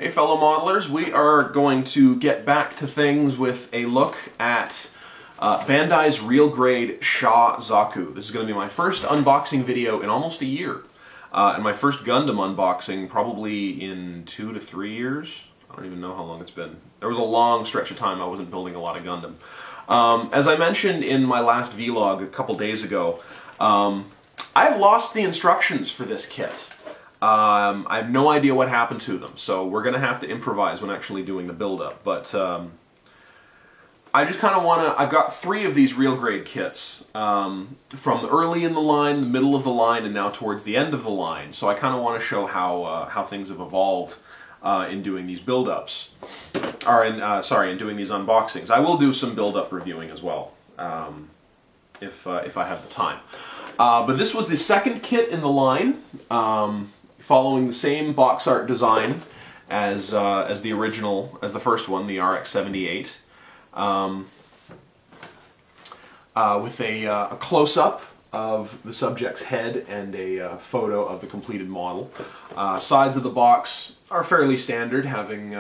Hey fellow modelers, we are going to get back to things with a look at Bandai's real grade Char Zaku. This is going to be my first unboxing video in almost a year. And my first Gundam unboxing probably in 2 to 3 years. I don't even know how long it's been. There was a long stretch of time I wasn't building a lot of Gundam. As I mentioned in my last vlog a couple days ago, I've lost the instructions for this kit. I have no idea what happened to them, so we're going to have to improvise when actually doing the build-up. But I just kind of want to... I've got 3 of these real grade kits, from early in the line, the middle of the line, and now towards the end of the line. So I kind of want to show how things have evolved in doing these build-ups, or in doing these unboxings. I will do some build-up reviewing as well, if I have the time. But this was the second kit in the line, following the same box art design as the original, as the first one, the RX-78, with a close-up of the subject's head and a photo of the completed model. Sides of the box are fairly standard, having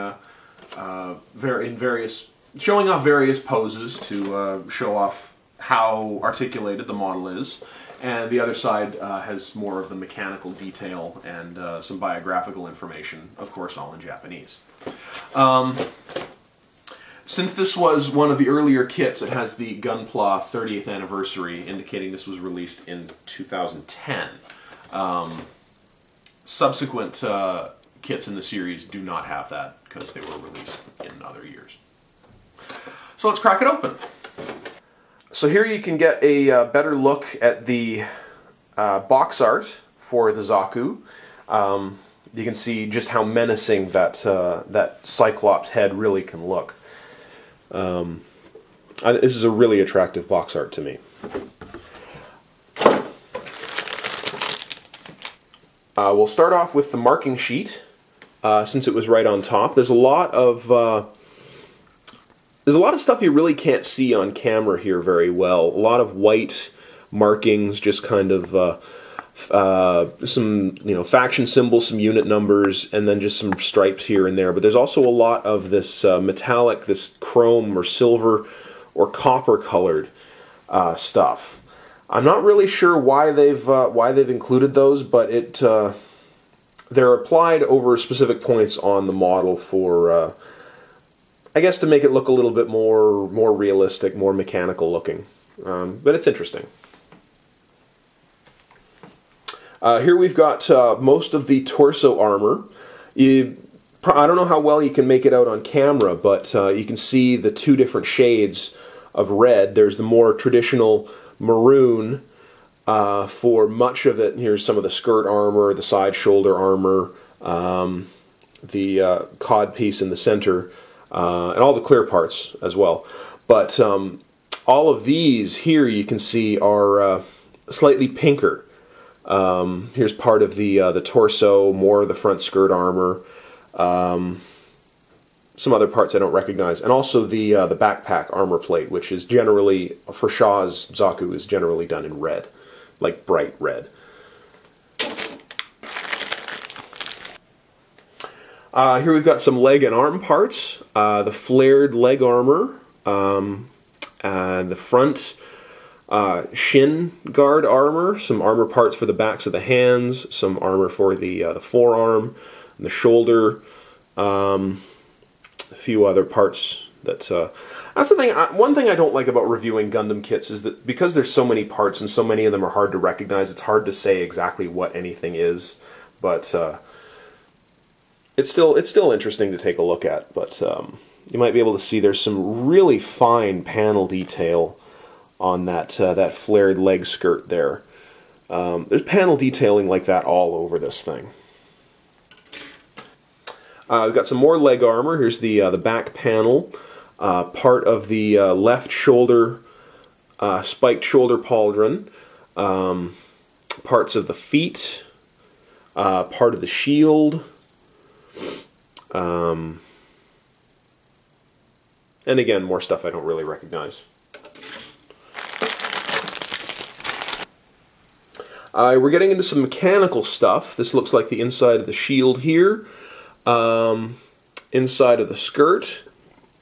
showing off various poses to show off how articulated the model is. And the other side has more of the mechanical detail and some biographical information, of course all in Japanese. Since this was one of the earlier kits, it has the Gunpla 30th anniversary, indicating this was released in 2010. Subsequent kits in the series do not have that, because they were released in other years. So let's crack it open. So here you can get a better look at the box art for the Zaku. You can see just how menacing that Cyclops head really can look. This is a really attractive box art to me. We'll start off with the marking sheet, since it was right on top. There's a lot of stuff you really can't see on camera here very well. A lot of white markings, just kind of some faction symbols, some unit numbers, and then just some stripes here and there. But there's also a lot of this metallic, this chrome or silver or copper colored stuff. I'm not really sure why they've included those, but they're applied over specific points on the model for I guess to make it look a little bit more realistic, more mechanical looking. But it's interesting. Here we've got most of the torso armor. I don't know how well you can make it out on camera, but you can see the 2 different shades of red. There's the more traditional maroon for much of it. Here's some of the skirt armor, the side shoulder armor, the cod piece in the center, and all the clear parts as well. But all of these here you can see are slightly pinker. Here's part of the torso, more of the front skirt armor, some other parts I don't recognize, and also the backpack armor plate, which is generally, for Char's Zaku, is generally done in red, like bright red. Here we've got some leg and arm parts, the flared leg armor, the front shin guard armor, some armor parts for the backs of the hands, some armor for the forearm, and the shoulder, a few other parts that... that's the thing. One thing I don't like about reviewing Gundam kits is that because there's so many parts and so many of them are hard to recognize, it's hard to say exactly what anything is, but it's still interesting to take a look at. But you might be able to see there's some really fine panel detail on that flared leg skirt there. There's panel detailing like that all over this thing. We've got some more leg armor. Here's the back panel, part of the left shoulder, spiked shoulder pauldron, parts of the feet, part of the shield, and again, more stuff I don't really recognize. We're getting into some mechanical stuff. This looks like the inside of the shield here. inside of the skirt,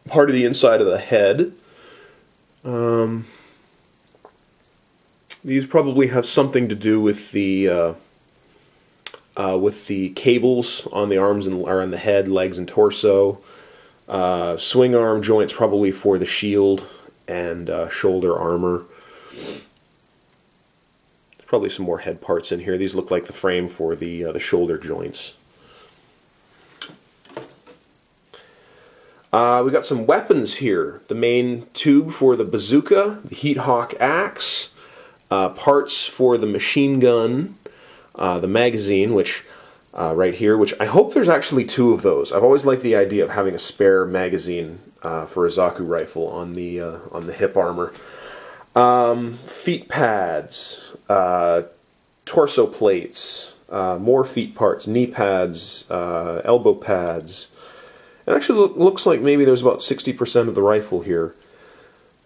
part of the inside of the head. These probably have something to do with the cables on the arms and or on the head, legs, and torso. Swing arm joints probably for the shield and shoulder armor. There's probably some more head parts in here. These look like the frame for the shoulder joints. We got some weapons here. The main tube for the bazooka, the Heat Hawk axe, parts for the machine gun, the magazine, which right here, which I hope there's actually 2 of those. I've always liked the idea of having a spare magazine for a Zaku rifle on the hip armor. Feet pads, torso plates, more feet parts, knee pads, elbow pads. It actually looks like maybe there's about 60% of the rifle here.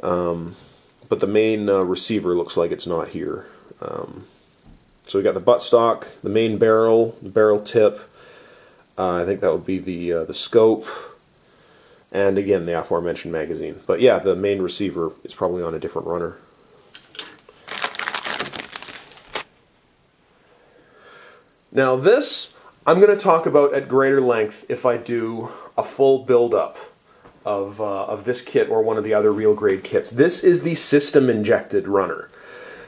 But the main receiver looks like it's not here. So we got the buttstock, the main barrel, the barrel tip. I think that would be the scope, and again the aforementioned magazine. But yeah, the main receiver is probably on a different runner. Now this I'm going to talk about at greater length if I do a full build-up of this kit or one of the other real grade kits. This is the system injected runner.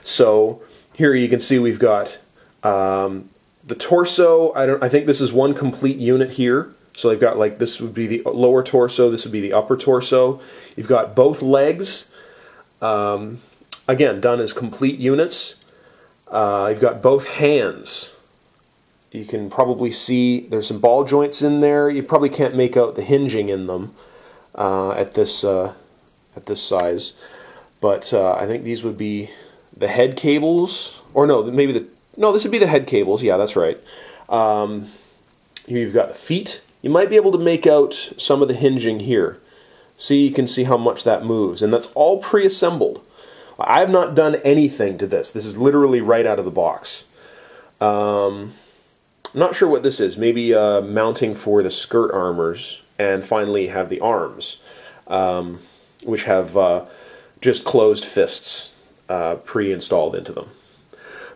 So here you can see we've got the torso. I think this is one complete unit here. So they've got, like, this would be the lower torso, this would be the upper torso. You've got both legs, again, done as complete units. You've got both hands. You can probably see there's some ball joints in there. You probably can't make out the hinging in them at this size. But I think these would be the head cables, or no, maybe this would be the head cables. Yeah, that's right. Here you've got the feet. You might be able to make out some of the hinging here. See, you can see how much that moves, and that's all pre-assembled. I have not done anything to this. This is literally right out of the box. I'm not sure what this is. Maybe mounting for the skirt armors, and finally have the arms, which have just closed fists pre-installed into them.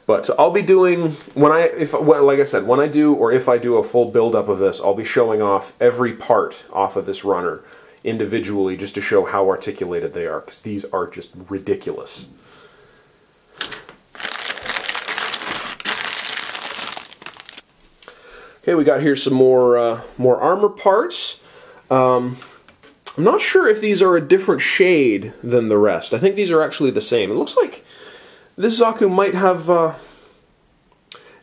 But I'll be doing, like I said, when I do, or if I do a full build-up of this, I'll be showing off every part off of this runner individually, just to show how articulated they are, because these are just ridiculous. Okay, we got here some more armor parts. I'm not sure if these are a different shade than the rest. I think these are actually the same. It looks like this Zaku might have,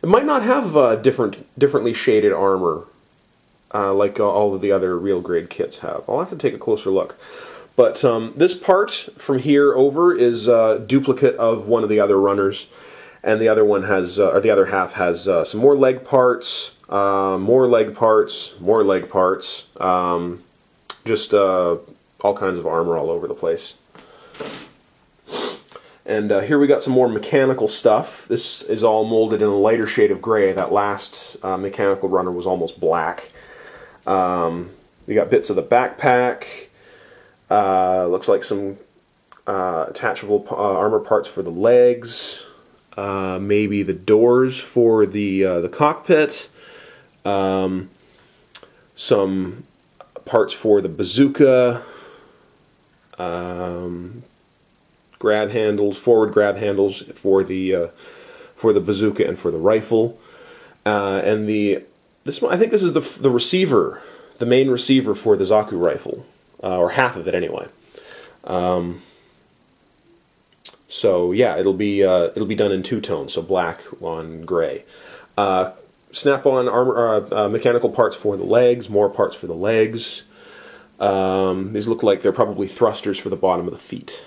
it might not have differently shaded armor like all of the other real grade kits have. I'll have to take a closer look. But this part from here over is a duplicate of one of the other runners, and the other one has, or the other half has some more leg parts, more leg parts, more leg parts, just all kinds of armor all over the place. And here we got some more mechanical stuff. This is all molded in a lighter shade of gray. That last mechanical runner was almost black. We got bits of the backpack. Looks like some attachable armor parts for the legs. Maybe the doors for the cockpit. Some parts for the bazooka. Grab handles, forward grab handles for the bazooka and for the rifle, and this one, I think this is the receiver, the main receiver for the Zaku rifle, or half of it anyway. So yeah, it'll be done in two tones, so black on gray. Snap-on armor, mechanical parts for the legs, more parts for the legs. These look like they're probably thrusters for the bottom of the feet.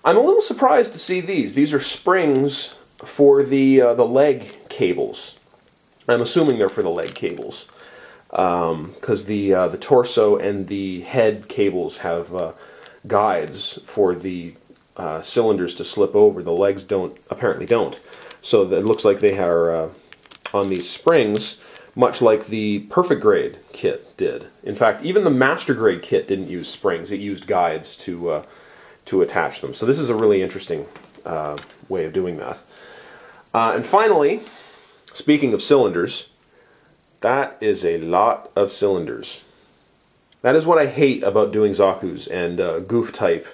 I'm a little surprised to see these. These are springs for the leg cables. I'm assuming they're for the leg cables, because the torso and the head cables have guides for the cylinders to slip over. The legs apparently don't. So it looks like they are on these springs, much like the Perfect Grade kit did. In fact, even the Master Grade kit didn't use springs. It used guides to attach them. So this is a really interesting way of doing that. And finally, speaking of cylinders, that is a lot of cylinders. That is what I hate about doing Zaku's and goof-type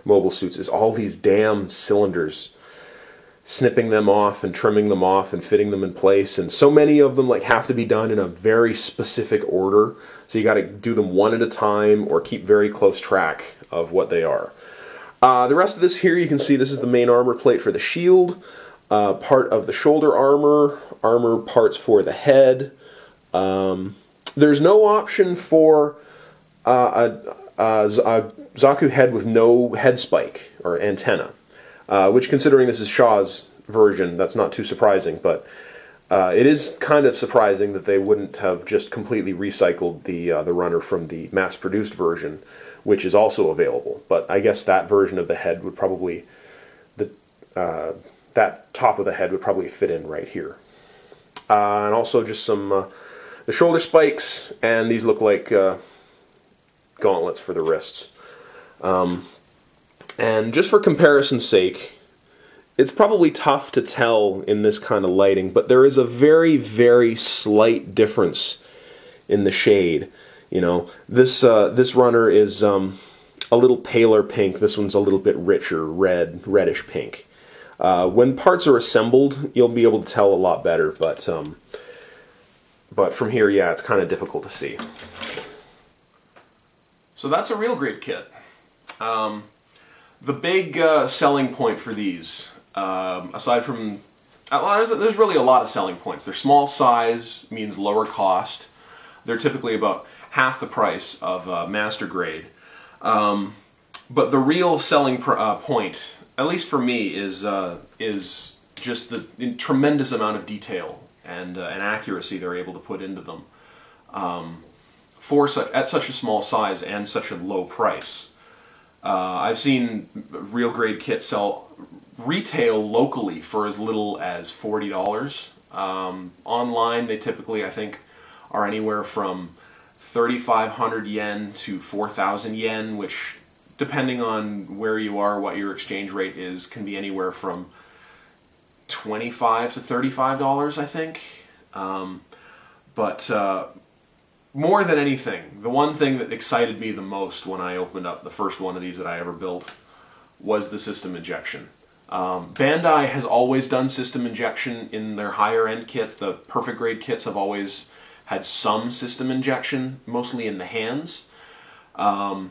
mobile suits, is all these damn cylinders. Snipping them off and trimming them off and fitting them in place, and so many of them like have to be done in a very specific order, so you got to do them one at a time or keep very close track of what they are. The rest of this here, you can see this is the main armor plate for the shield, part of the shoulder armor parts for the head. There's no option for a Zaku head with no head spike or antenna. Which, considering this is Shaw's version, that's not too surprising, but it is kind of surprising that they wouldn't have just completely recycled the runner from the mass-produced version, which is also available. But I guess that version of the head would probably, that top of the head would probably fit in right here. And also just some, the shoulder spikes, and these look like gauntlets for the wrists. And just for comparison's sake, it's probably tough to tell in this kind of lighting, but there is a very, very slight difference in the shade. You know, this runner is a little paler pink. This one's a little bit richer, reddish pink. When parts are assembled, you'll be able to tell a lot better, but from here, yeah, it's kind of difficult to see. So that's a real great kit. The big selling point for these, aside from, there's really a lot of selling points. Their small size means lower cost. They're typically about half the price of Master Grade. But the real selling point, at least for me, is just the tremendous amount of detail and accuracy they're able to put into them at such a small size and such a low price. I've seen real grade kits sell retail locally for as little as $40. Online, they typically, I think, are anywhere from 3,500 yen to 4,000 yen, which, depending on where you are, what your exchange rate is, can be anywhere from $25 to $35, I think. More than anything, the one thing that excited me the most when I opened up the first one of these that I ever built was the system injection. Bandai has always done system injection in their higher end kits. The Perfect Grade kits have always had some system injection, mostly in the hands. In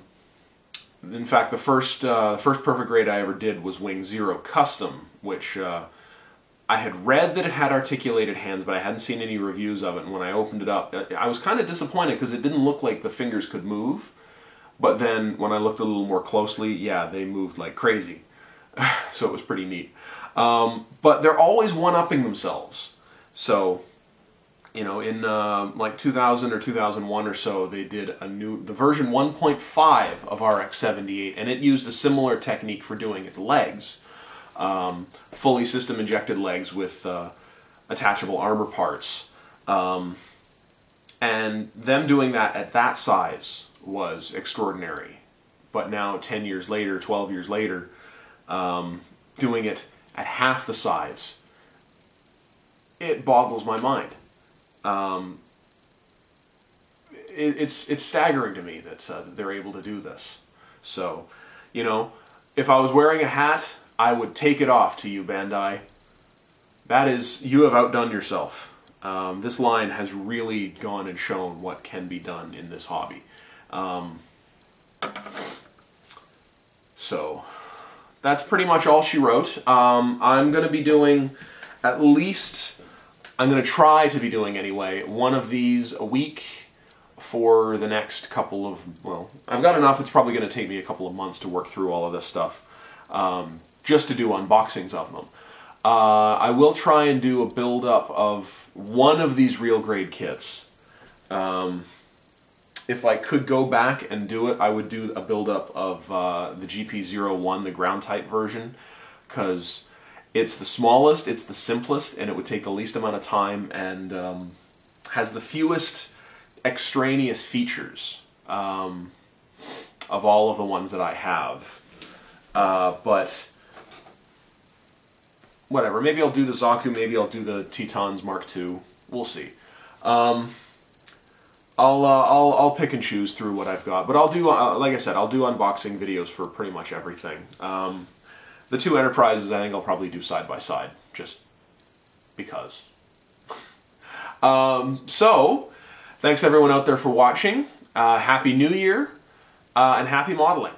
fact, the first Perfect Grade I ever did was Wing Zero Custom, which I had read that it had articulated hands, but I hadn't seen any reviews of it, and when I opened it up, I was kind of disappointed because it didn't look like the fingers could move. But then, when I looked a little more closely, yeah, they moved like crazy. So it was pretty neat. But they're always one-upping themselves. So, you know, in like 2000 or 2001 or so, they did the version 1.5 of RX-78, and it used a similar technique for doing its legs. Fully system injected legs with attachable armor parts, and them doing that at that size was extraordinary. But now 10 years later, 12 years later, doing it at half the size, it boggles my mind. It's staggering to me that they're able to do this. So, you know, if I was wearing a hat, I would take it off to you, Bandai. That is, you have outdone yourself. This line has really gone and shown what can be done in this hobby. So, that's pretty much all she wrote. I'm going to be doing at least, I'm going to try to be doing anyway, one of these a week for the next couple of, well, I've got enough, it's probably going to take me a couple of months to work through all of this stuff. Just to do unboxings of them. I will try and do a build-up of one of these real grade kits. if I could go back and do it, I would do a build-up of the GP01, the ground type version, because it's the smallest, it's the simplest, and it would take the least amount of time, and has the fewest extraneous features of all of the ones that I have. But whatever, maybe I'll do the Zaku, maybe I'll do the Tetons Mark II. We'll see. I'll pick and choose through what I've got, but I'll do, like I said, I'll do unboxing videos for pretty much everything. The two Enterprises, I think I'll probably do side by side, just because. So, thanks everyone out there for watching. Happy New Year, and happy modeling.